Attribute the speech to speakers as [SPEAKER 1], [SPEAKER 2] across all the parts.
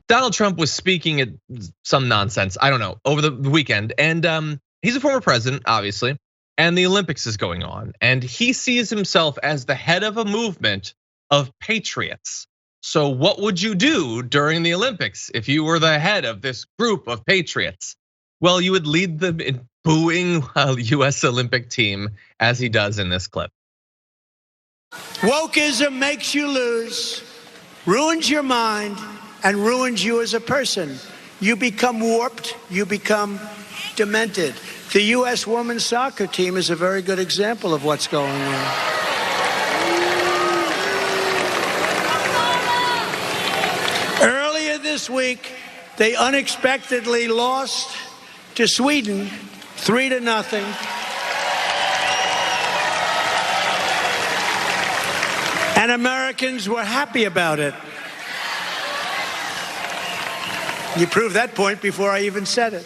[SPEAKER 1] Donald Trump was speaking at some nonsense, I don't know, over the weekend. And he's a former president, obviously, and the Olympics is going on. And he sees himself as the head of a movement of patriots. So what would you do during the Olympics if you were the head of this group of patriots? Well, you would lead them in booing a US Olympic team as he does in this clip.
[SPEAKER 2] Wokeism makes you lose, ruins your mind, and ruins you as a person. You become warped, you become demented. The US women's soccer team is a very good example of what's going on. Earlier this week, they unexpectedly lost to Sweden 3-0. And Americans were happy about it. You proved that point before I even said it.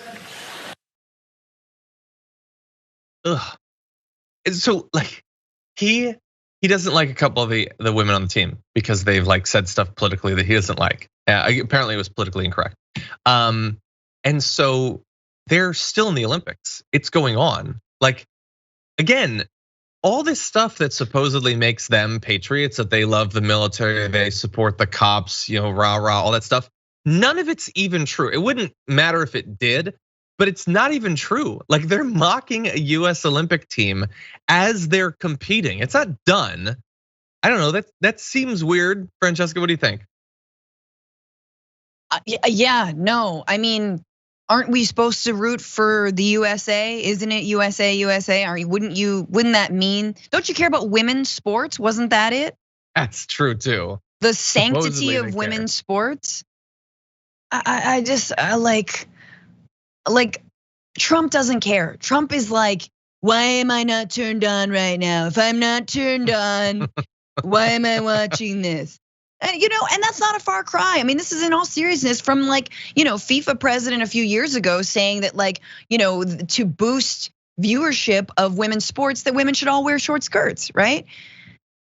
[SPEAKER 1] Ugh. And so like he doesn't like a couple of the women on the team because they've like said stuff politically that he doesn't like. Apparently it was politically incorrect. And so they're still in the Olympics. It's going on. Like, again, all this stuff that supposedly makes them patriots, that they love the military, they support the cops, rah, rah, all that stuff. None of it's even true. It wouldn't matter if it did, but it's not even true. Like they're mocking a US Olympic team as they're competing. It's not done. I don't know, that seems weird. Francesca, what do you think?
[SPEAKER 3] Yeah, no, I mean, aren't we supposed to root for the USA? Isn't it USA, USA? Wouldn't that mean, don't you care about women's sports? Wasn't that it?
[SPEAKER 1] That's true too.
[SPEAKER 3] The sanctity of women's sports. I like Trump doesn't care. Trump is like, why am I not turned on right now? If I'm not turned on, why am I watching this? And that's not a far cry. I mean, this is in all seriousness from like, FIFA president a few years ago saying that like, to boost viewership of women's sports, that women should all wear short skirts, right?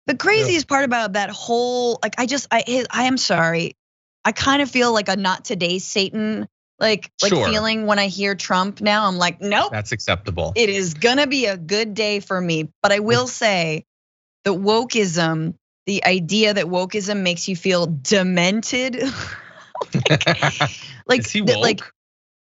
[SPEAKER 3] The craziest part about that whole, like, I am sorry. I kind of feel like a not today Satan, like feeling when I hear Trump now. I'm like, nope.
[SPEAKER 1] That's acceptable.
[SPEAKER 3] It is gonna be a good day for me. But I will say that wokeism, the idea that wokeism makes you feel demented,
[SPEAKER 1] Is he woke?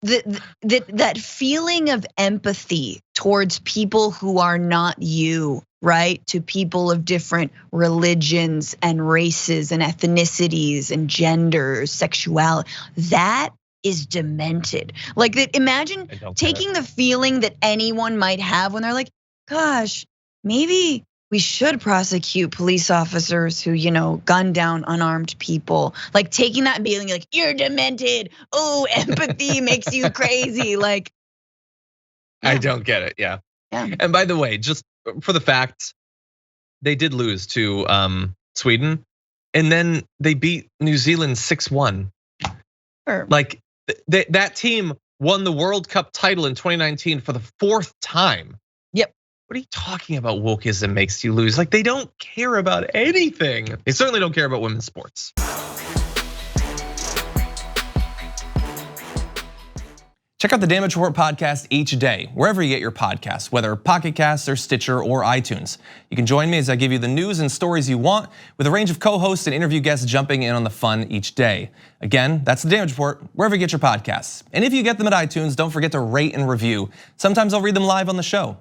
[SPEAKER 3] that feeling of empathy towards people who are not you, right? To people of different religions and races and ethnicities and genders, sexuality, that is demented. Like that, imagine taking the feeling that anyone might have when they're like, gosh, maybe we should prosecute police officers who, gun down unarmed people. Like taking that and being like, you're demented. Oh, empathy makes you crazy. Like,
[SPEAKER 1] yeah. I don't get it. Yeah. And by the way, just for the facts, they did lose to Sweden, and then they beat New Zealand 6-1.
[SPEAKER 3] Sure.
[SPEAKER 1] Like that team won the World Cup title in 2019 for the 4th time.
[SPEAKER 3] Yep.
[SPEAKER 1] What are you talking about? Wokeism makes you lose. Like they don't care about anything. They certainly don't care about women's sports.
[SPEAKER 4] Check out the Damage Report podcast each day, wherever you get your podcasts, whether Pocket Casts or Stitcher or iTunes. You can join me as I give you the news and stories you want, with a range of co-hosts and interview guests jumping in on the fun each day. Again, that's the Damage Report, wherever you get your podcasts. And if you get them at iTunes, don't forget to rate and review. Sometimes I'll read them live on the show.